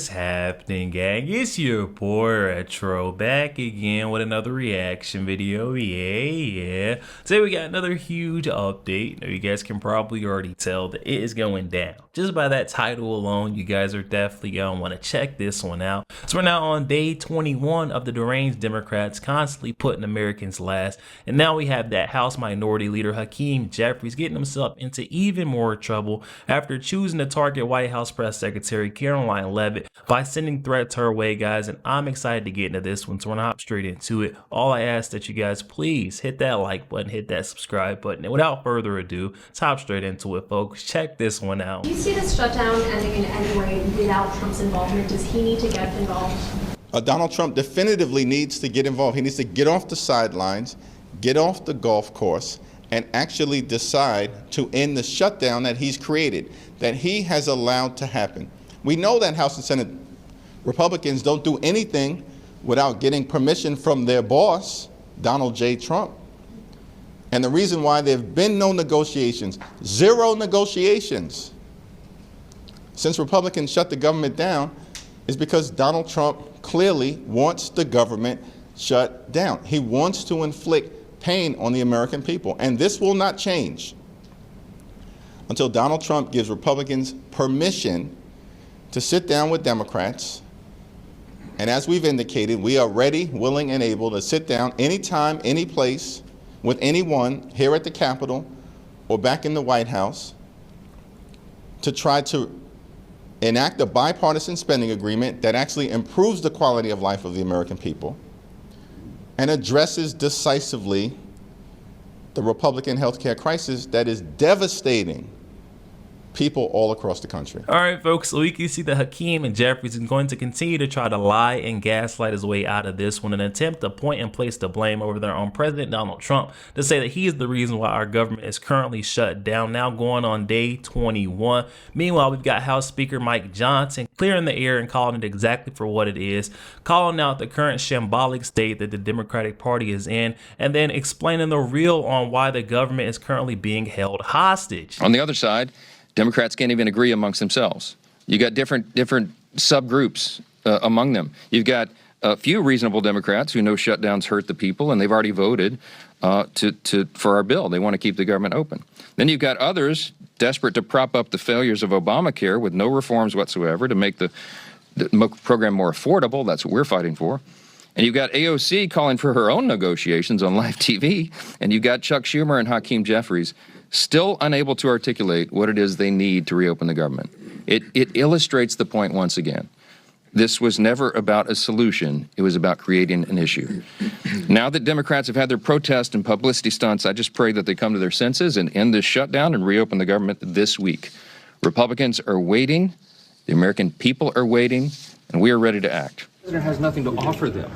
What's happening, gang? It's your boy Retro back again with another reaction video. Yeah. Today we got another huge update. Now you guys can probably already tell that it is going down. Just by that title alone, you guys are definitely gonna want to check this one out. So we're now on day 21 of the deranged Democrats constantly putting Americans last, and now we have that House Minority Leader Hakeem Jeffries getting himself into even more trouble after choosing to target White House Press Secretary Karoline Leavitt by sending threats her way, guys. And I'm excited to get into this one, so we're gonna hop straight into it. All I ask that you guys please hit that like button, hit that subscribe button, and without further ado, let's hop straight into it, folks. Check this one out. Do you see this shutdown ending in any way without Trump's involvement? Does he need to get involved? Donald Trump definitively needs to get involved. He needs to get off the sidelines, get off the golf course, and actually decide to end the shutdown that he's created, that he has allowed to happen. We know that House and Senate Republicans don't do anything without getting permission from their boss, Donald J. Trump. And the reason why there have been no negotiations, zero negotiations, since Republicans shut the government down, is because Donald Trump clearly wants the government shut down. He wants to inflict pain on the American people, and this will not change until Donald Trump gives Republicans permission to sit down with Democrats. And as we've indicated, we are ready, willing, and able to sit down anytime, any place, with anyone here at the Capitol or back in the White House to try to enact a bipartisan spending agreement that actually improves the quality of life of the American people and addresses decisively the Republican healthcare crisis that is devastating people all across the country. All right, folks, so we can see that Hakeem and Jeffries is going to continue to try to lie and gaslight his way out of this one, an attempt to point and place the blame over their own President Donald Trump, to say that he is the reason why our government is currently shut down, now going on day 21. Meanwhile, we've got House Speaker Mike Johnson clearing the air and calling it exactly for what it is, calling out the current shambolic state that the Democratic Party is in, and then explaining the real on why the government is currently being held hostage. On the other side, Democrats can't even agree amongst themselves. You got different subgroups among them. You've got a few reasonable Democrats who know shutdowns hurt the people, and they've already voted for our bill. They want to keep the government open. Then you've got others desperate to prop up the failures of Obamacare with no reforms whatsoever to make the program more affordable. That's what we're fighting for. And you've got AOC calling for her own negotiations on live TV, and you've got Chuck Schumer and Hakeem Jeffries still unable to articulate what it is they need to reopen the government. It illustrates the point once again. This was never about a solution. It was about creating an issue. Now that Democrats have had their protest and publicity stunts, I just pray that they come to their senses and end this shutdown and reopen the government this week. Republicans are waiting, the American people are waiting, and we are ready to act. The president has nothing to offer them.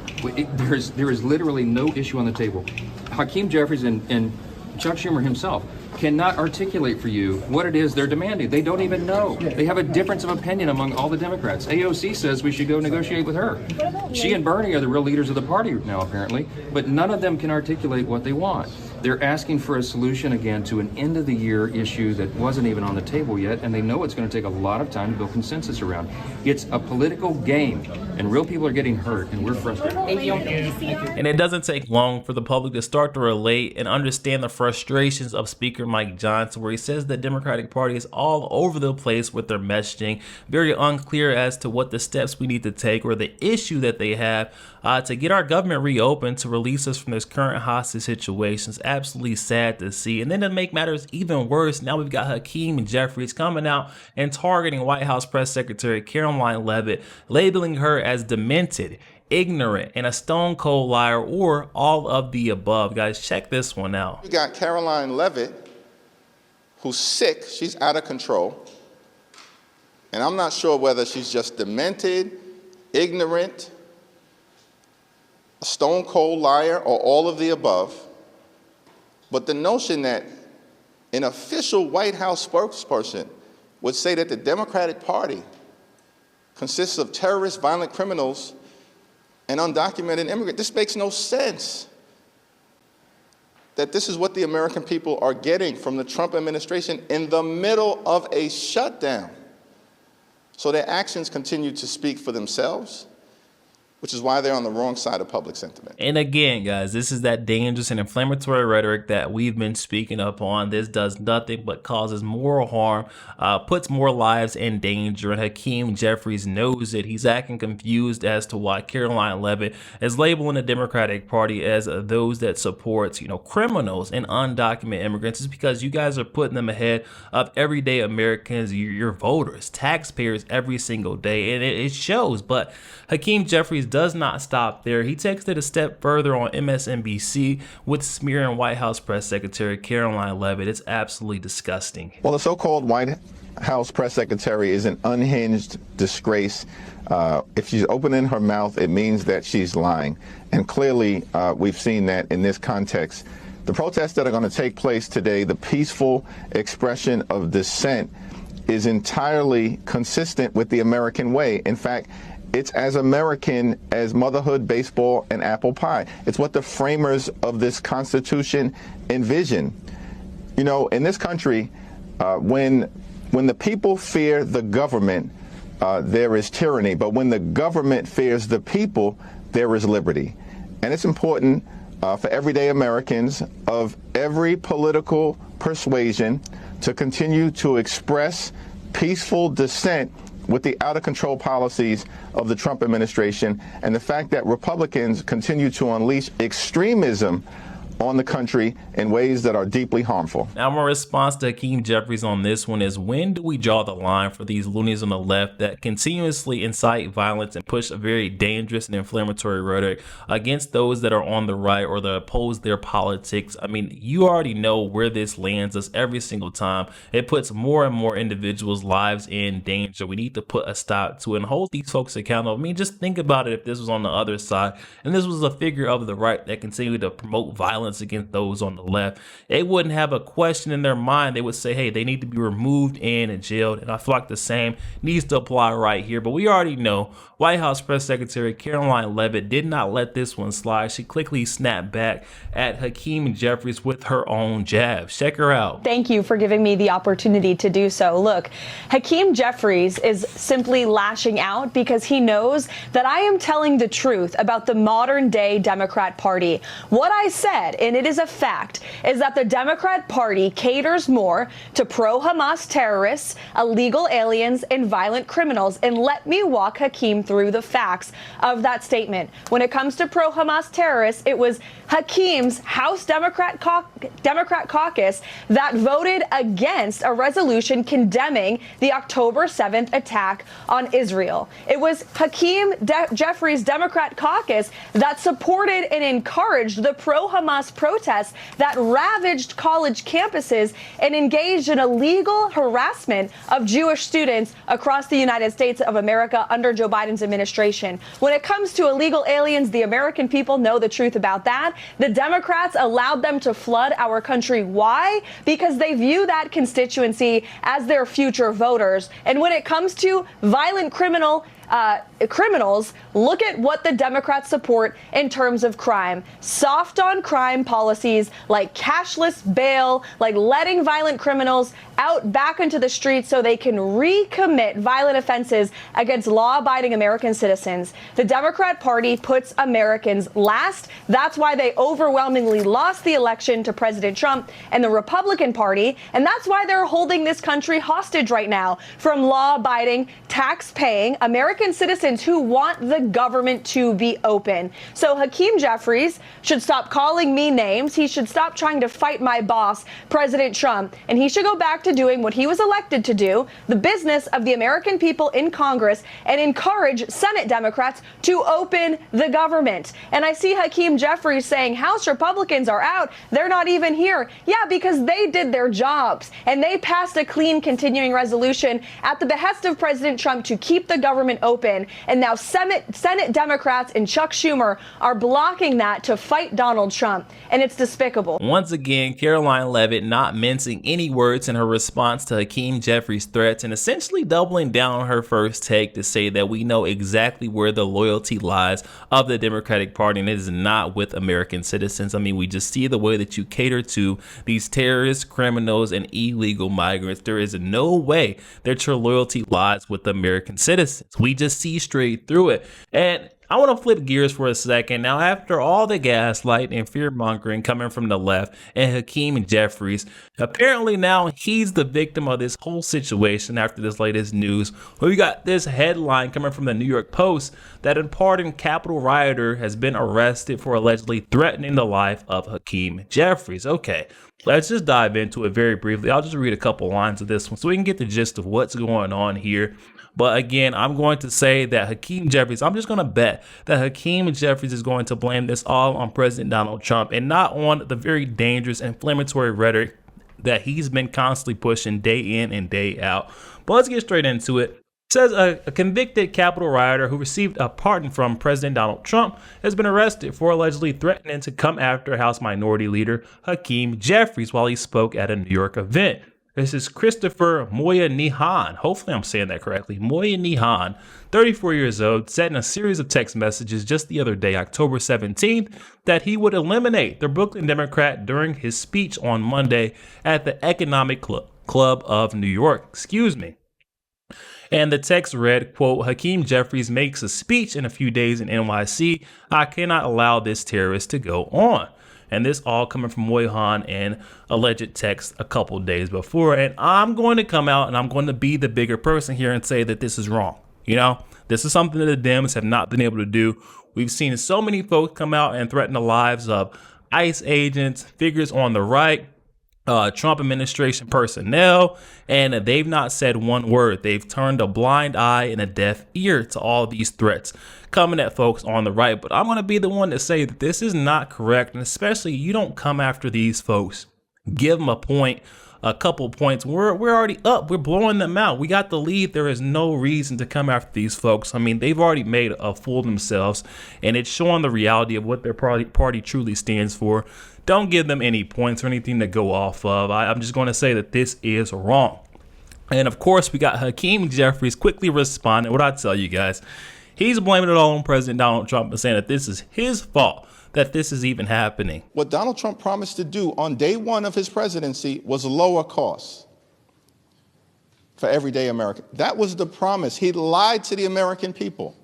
There is literally no issue on the table. Hakeem Jeffries and Chuck Schumer himself cannot articulate for you what it is they're demanding. They don't even know. They have a difference of opinion among all the Democrats. AOC says we should go negotiate with her. She and Bernie are the real leaders of the party now, apparently, but none of them can articulate what they want. They're asking for a solution again to an end-of-the-year issue that wasn't even on the table yet, and they know it's going to take a lot of time to build consensus around. It's a political game, and real people are getting hurt, and we're frustrated. And it doesn't take long for the public to start to relate and understand the frustrations of Speaker Mike Johnson, where he says the Democratic Party is all over the place with their messaging, very unclear as to what the steps we need to take or the issue that they have to get our government reopened to release us from this current hostage situation. It's absolutely sad to see. And then to make matters even worse, now we've got Hakeem Jeffries coming out and targeting White House Press Secretary Karoline Leavitt, labeling her as demented, ignorant, and a stone cold liar, or all of the above. Guys, check this one out. You got Karoline Leavitt, who's sick, she's out of control. And I'm not sure whether she's just demented, ignorant, a stone cold liar, or all of the above. But the notion that an official White House spokesperson would say that the Democratic Party consists of terrorists, violent criminals, and undocumented immigrants, this makes no sense. That this is what the American people are getting from the Trump administration in the middle of a shutdown. So their actions continue to speak for themselves, which is why they're on the wrong side of public sentiment. And again, guys, this is that dangerous and inflammatory rhetoric that we've been speaking up on. This does nothing but causes more harm, puts more lives in danger. And Hakeem Jeffries knows it. He's acting confused as to why Karoline Leavitt is labeling the Democratic Party as those that supports, criminals and undocumented immigrants. It's because you guys are putting them ahead of everyday Americans, your voters, taxpayers every single day. And it shows. But Hakeem Jeffries does not stop there. He takes it a step further on MSNBC with smearing White House Press Secretary Karoline Leavitt. It's absolutely disgusting. Well, the so-called White House Press Secretary is an unhinged disgrace. If she's opening her mouth, it means that she's lying. And clearly, we've seen that in this context. The protests that are going to take place today, the peaceful expression of dissent, is entirely consistent with the American way. In fact, it's as American as motherhood, baseball, and apple pie. It's what the framers of this Constitution envisioned. In this country, when the people fear the government, there is tyranny. But when the government fears the people, there is liberty. And it's important for everyday Americans of every political persuasion to continue to express peaceful dissent with the out-of-control policies of the Trump administration and the fact that Republicans continue to unleash extremism on the country in ways that are deeply harmful. Now, my response to Hakeem Jeffries on this one is, when do we draw the line for these loonies on the left that continuously incite violence and push a very dangerous and inflammatory rhetoric against those that are on the right or that oppose their politics? I mean, you already know where this lands us every single time. It puts more and more individuals' lives in danger. We need to put a stop to it and hold these folks accountable. I mean, just think about it if this was on the other side and this was a figure of the right that continued to promote violence against those on the left. They wouldn't have a question in their mind. They would say, hey, they need to be removed and jailed. And I feel like the same needs to apply right here. But we already know White House Press Secretary Karoline Leavitt did not let this one slide. She quickly snapped back at Hakeem Jeffries with her own jabs. Check her out. Thank you for giving me the opportunity to do so. Look, Hakeem Jeffries is simply lashing out because he knows that I am telling the truth about the modern day Democrat Party. What I said, and it is a fact, is that the Democrat Party caters more to pro-Hamas terrorists, illegal aliens, and violent criminals. And let me walk Hakeem through the facts of that statement. When it comes to pro-Hamas terrorists, it was Hakeem's House Democrat caucus that voted against a resolution condemning the October 7th attack on Israel. It was Hakeem Jeffries' Democrat caucus that supported and encouraged the pro-Hamas protests that ravaged college campuses and engaged in illegal harassment of Jewish students across the United States of America under Joe Biden's administration. When it comes to illegal aliens, the American people know the truth about that. The Democrats allowed them to flood our country. Why? Because they view that constituency as their future voters. And when it comes to violent criminals, look at what the Democrats support in terms of crime. Soft on crime policies like cashless bail, like letting violent criminals out back into the streets so they can recommit violent offenses against law-abiding American citizens. The Democrat Party puts Americans last. That's why they overwhelmingly lost the election to President Trump and the Republican Party. And that's why they're holding this country hostage right now from law-abiding, tax-paying American citizens who want the government to be open. So Hakeem Jeffries should stop calling me names. He should stop trying to fight my boss, President Trump. And he should go back to doing what he was elected to do, the business of the American people in Congress, and encourage Senate Democrats to open the government. And I see Hakeem Jeffries saying House Republicans are out. They're not even here. Yeah, because they did their jobs and they passed a clean continuing resolution at the behest of President Trump to keep the government open. And now Senate Democrats and Chuck Schumer are blocking that to fight Donald Trump. And it's despicable. Once again, Karoline Leavitt not mincing any words in her response to Hakeem Jeffries' threats and essentially doubling down on her first take to say that we know exactly where the loyalty lies of the Democratic Party, and it is not with American citizens. I mean, we just see the way that you cater to these terrorists, criminals, and illegal migrants. There is no way that your loyalty lies with American citizens. We just see straight through it. And I want to flip gears for a second. Now, after all the gaslight and fear mongering coming from the left and Hakeem Jeffries, apparently now he's the victim of this whole situation after this latest news. We got this headline coming from the New York Post that a pardoned Capitol rioter has been arrested for allegedly threatening the life of Hakeem Jeffries. Okay, let's just dive into it very briefly. I'll just read a couple lines of this one so we can get the gist of what's going on here. But again, I'm going to say that Hakeem Jeffries, I'm just going to bet that Hakeem Jeffries is going to blame this all on President Donald Trump and not on the very dangerous inflammatory rhetoric that he's been constantly pushing day in and day out. But let's get straight into it. It says a convicted Capitol rioter who received a pardon from President Donald Trump has been arrested for allegedly threatening to come after House Minority Leader Hakeem Jeffries while he spoke at a New York event. This is Christopher Moyanihan. Hopefully I'm saying that correctly. Moyanihan, 34 years old, said in a series of text messages just the other day, October 17th, that he would eliminate the Brooklyn Democrat during his speech on Monday at the Economic Club of New York. And the text read, quote, Hakeem Jeffries makes a speech in a few days in NYC. I cannot allow this terrorist to go on. And this all coming from Moyhan and alleged text a couple days before. And I'm going to come out and I'm going to be the bigger person here and say that this is wrong. You know, this is something that the Dems have not been able to do. We've seen so many folks come out and threaten the lives of ICE agents, figures on the right, Trump administration personnel, and they've not said one word. They've turned a blind eye and a deaf ear to all these threats coming at folks on the right. But I'm going to be the one to say that this is not correct, and especially you don't come after these folks. Give them a point, a couple points. We're already up. We're blowing them out. We got the lead. There is no reason to come after these folks. I mean, they've already made a fool of themselves, and it's showing the reality of what their party truly stands for. Don't give them any points or anything to go off of. I'm just going to say that this is wrong. And of course, we got Hakeem Jeffries quickly responding. What I tell you guys, he's blaming it all on President Donald Trump and saying that this is his fault that this is even happening. What Donald Trump promised to do on day one of his presidency was lower costs for everyday Americans. That was the promise. He lied to the American people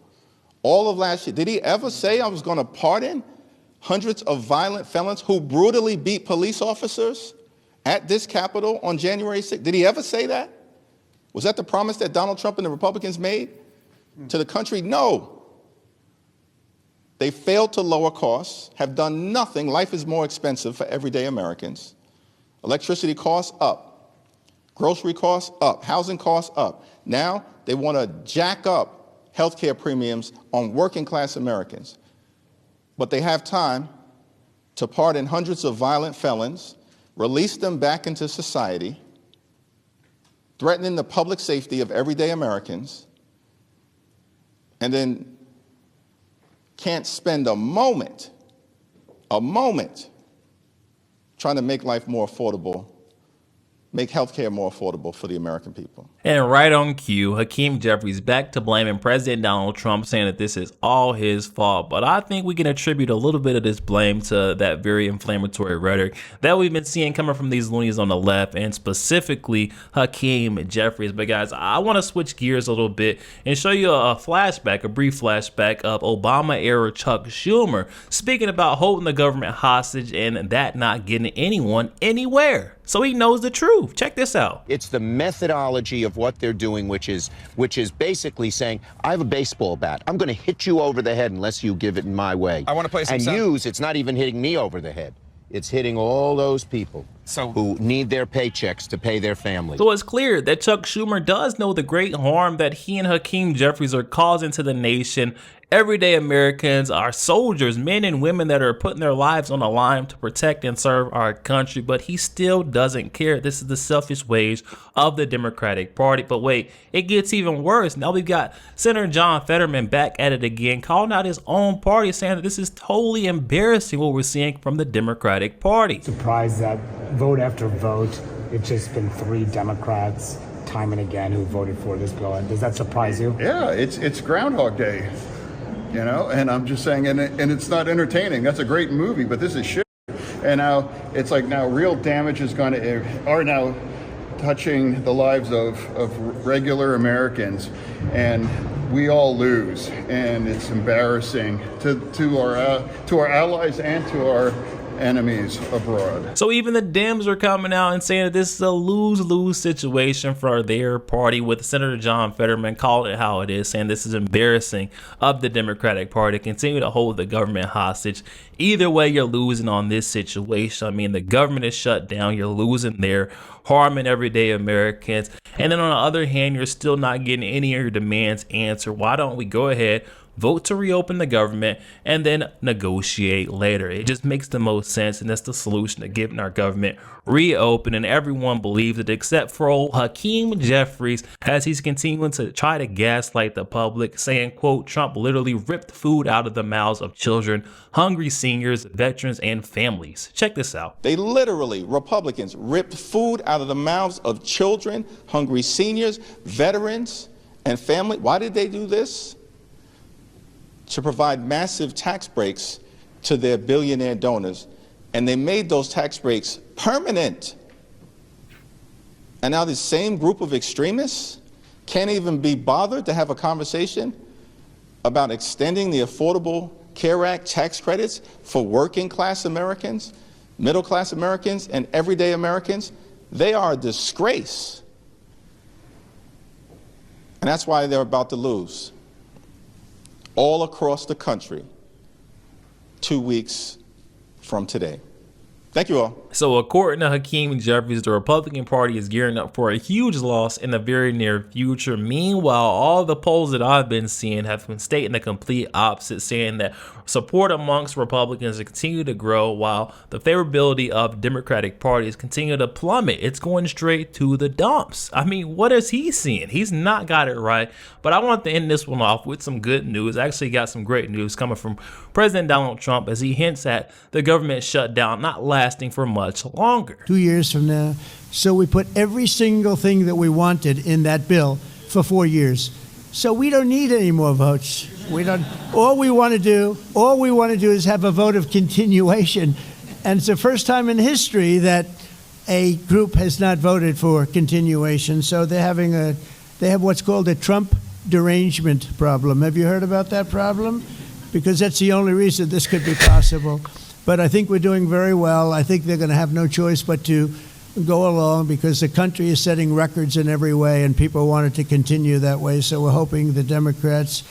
all of last year. Did he ever say I was going to pardon hundreds of violent felons who brutally beat police officers at this Capitol on January 6th? Did he ever say that? Was that the promise that Donald Trump and the Republicans made to the country? No. They failed to lower costs, have done nothing. Life is more expensive for everyday Americans. Electricity costs up. Grocery costs up. Housing costs up. Now they want to jack up health care premiums on working class Americans. But they have time to pardon hundreds of violent felons, release them back into society, threatening the public safety of everyday Americans, and then can't spend a moment trying to make life more affordable, make healthcare more affordable for the American people. And right on cue, Hakeem Jeffries back to blaming President Donald Trump, saying that this is all his fault. But I think we can attribute a little bit of this blame to that very inflammatory rhetoric that we've been seeing coming from these loonies on the left, and specifically Hakeem Jeffries. But guys, I want to switch gears a little bit and show you a flashback, a brief flashback of Obama-era Chuck Schumer speaking about holding the government hostage and that not getting anyone anywhere. So he knows the truth. Check this out. It's the methodology of what they're doing, which is basically saying, I have a baseball bat. I'm going to hit you over the head unless you give it in my way. I want to play some And it's not even hitting me over the head. It's hitting all those people who need their paychecks to pay their families. So it's clear that Chuck Schumer does know the great harm that he and Hakeem Jeffries are causing to the nation everyday Americans, our soldiers, men and women that are putting their lives on the line to protect and serve our country, but he still doesn't care. This is the selfish ways of the Democratic Party. But wait, it gets even worse. Now we've got Senator John Fetterman back at it again, calling out his own party, saying that this is totally embarrassing what we're seeing from the Democratic Party. Surprised that vote after vote, it's just been 3 Democrats time and again who voted for this bill. Does that surprise you? Yeah, it's Groundhog Day, you know, and I'm just saying, and it's not entertaining. That's a great movie, but this is shit. And now it's like now real damage is going to are now touching the lives of regular Americans, and we all lose, and it's embarrassing to our allies and to our enemies abroad. So even the Dems are coming out and saying that this is a lose-lose situation for their party, with Senator John Fetterman calling it how it is, saying this is embarrassing of the Democratic Party to continue to hold the government hostage. Either way, you're losing on this situation. I mean, the government is shut down, you're losing there, harming everyday Americans. And then on the other hand, you're still not getting any of your demands answered. Why don't we go ahead, vote to reopen the government, and then negotiate later? It just makes the most sense, and that's the solution to getting our government reopened. And everyone believes it except for old Hakeem Jeffries, as he's continuing to try to gaslight the public, saying, quote, Trump literally ripped food out of the mouths of children, hungry seniors, veterans, and families. Check this out. They literally, Republicans, ripped food out of the mouths of children, hungry seniors, veterans, and family. Why did they do this? To provide massive tax breaks to their billionaire donors. And they made those tax breaks permanent. And now this same group of extremists can't even be bothered to have a conversation about extending the Affordable Care Act tax credits for working class Americans, middle class Americans, and everyday Americans. They are a disgrace. And that's why they're about to lose all across the country 2 weeks from today. Thank you all. So according to Hakeem Jeffries, the Republican Party is gearing up for a huge loss in the very near future. Meanwhile, all the polls that I've been seeing have been stating the complete opposite, saying that support amongst Republicans will continue to grow while the favorability of Democratic parties continue to plummet. It's going straight to the dumps. I mean, what is he seeing? He's not got it right. But I want to end this one off with some good news. I actually got some great news coming from President Donald Trump, as he hints at the government shutdown not lasting for much longer. 2 years from now. So we put every single thing that we wanted in that bill for 4 years. So we don't need any more votes. We don't. All we want to do is have a vote of continuation. And it's the first time in history that a group has not voted for continuation. So they have what's called a Trump derangement problem. Have you heard about that problem? Because that's the only reason this could be possible. But I think we're doing very well. I think they're going to have no choice but to go along, because the country is setting records in every way, and people want it to continue that way. So we're hoping the Democrats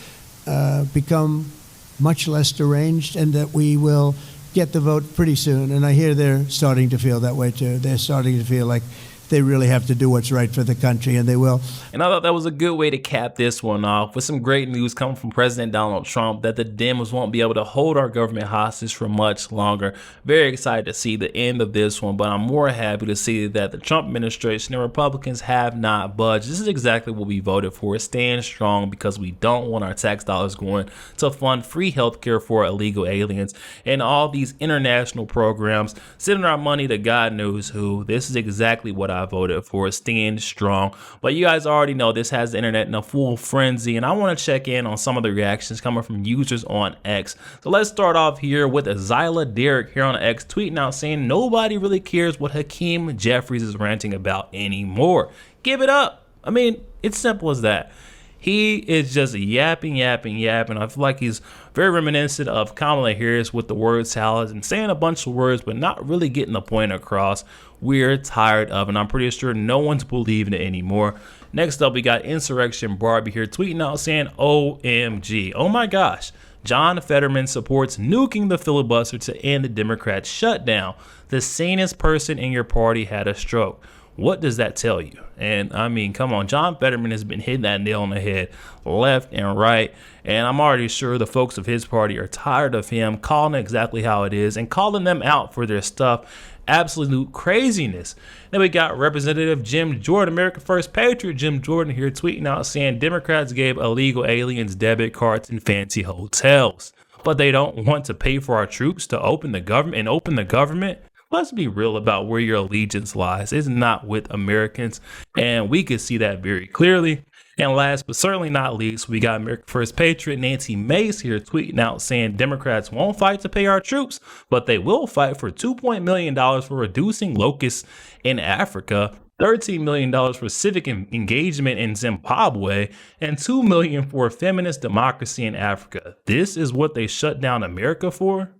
become much less deranged, and that we will get the vote pretty soon. And I hear they're starting to feel that way too. They're starting to feel like they really have to do what's right for the country, and they will. And I thought that was a good way to cap this one off with some great news coming from President Donald Trump that the Dems won't be able to hold our government hostage for much longer. Very excited to see the end of this one, but I'm more happy to see that the Trump administration and Republicans have not budged. This is exactly what we voted for. Stand strong, because we don't want our tax dollars going to fund free healthcare for illegal aliens and all these international programs, sending our money to God knows who. This is exactly what I voted for. Stand strong. But you guys already know this has the internet in a full frenzy, and I want to check in on some of the reactions coming from users on X. So let's start off here with Zyla Derek here on X, tweeting out saying nobody really cares what Hakeem Jeffries is ranting about anymore. Give it up. I mean, it's simple as that. He is just yapping. I feel like he's very reminiscent of Kamala Harris with the word salad and saying a bunch of words, but not really getting the point across. We're tired of it, and I'm pretty sure no one's believing it anymore. Next up, we got Insurrection Barbie here tweeting out saying, OMG. Oh my gosh. John Fetterman supports nuking the filibuster to end the Democrats' shutdown. The sanest person in your party had a stroke. What does that tell you? And I mean, come on, John Fetterman has been hitting that nail on the head left and right. And I'm already sure the folks of his party are tired of him calling it exactly how it is and calling them out for their stuff. Absolute craziness. Then we got Representative Jim Jordan, America First Patriot Jim Jordan here tweeting out saying Democrats gave illegal aliens debit cards in fancy hotels, but they don't want to pay for our troops to open the government. Let's be real about where your allegiance lies. It's not with Americans, and we could see that very clearly. And last but certainly not least, we got America First Patriot Nancy Mace here tweeting out saying Democrats won't fight to pay our troops, but they will fight for $2 million for reducing locusts in Africa, $13 million for civic engagement in Zimbabwe, and $2 million for feminist democracy in Africa. This is what they shut down America for?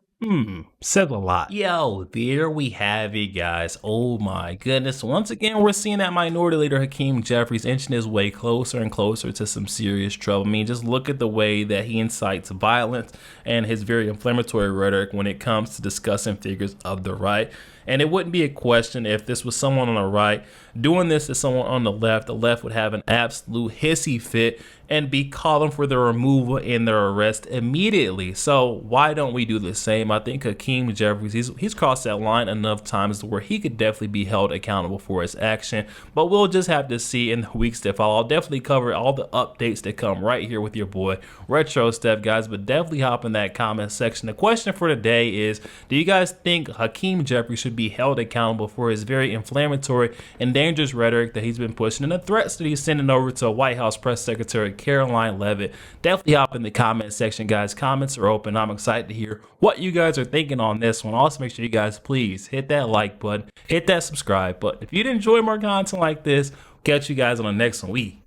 Says a lot. Yo, there we have it, guys. Oh my goodness. Once again, we're seeing that minority leader Hakeem Jeffries inching his way closer and closer to some serious trouble. I mean, just look at the way that he incites violence and his very inflammatory rhetoric when it comes to discussing figures of the right. And it wouldn't be a question if this was someone on the right doing this to someone on the left would have an absolute hissy fit and be calling for their removal and their arrest immediately. So why don't we do the same? I think Hakeem Jeffries, he's crossed that line enough times to where he could definitely be held accountable for his action. But we'll just have to see in the weeks that follow. I'll definitely cover all the updates that come right here with your boy RetroStef, guys. But definitely hop in that comment section. The question for today is, do you guys think Hakeem Jeffries should be held accountable for his very inflammatory and dangerous rhetoric that he's been pushing and the threats that he's sending over to White House Press Secretary Karoline Leavitt? Definitely hop in the comment section, guys. Comments are open. I'm excited to hear what you guys are thinking on this one. Also, make sure you guys please hit that like button, hit that subscribe button. If you'd enjoy more content like this, catch you guys on the next one. We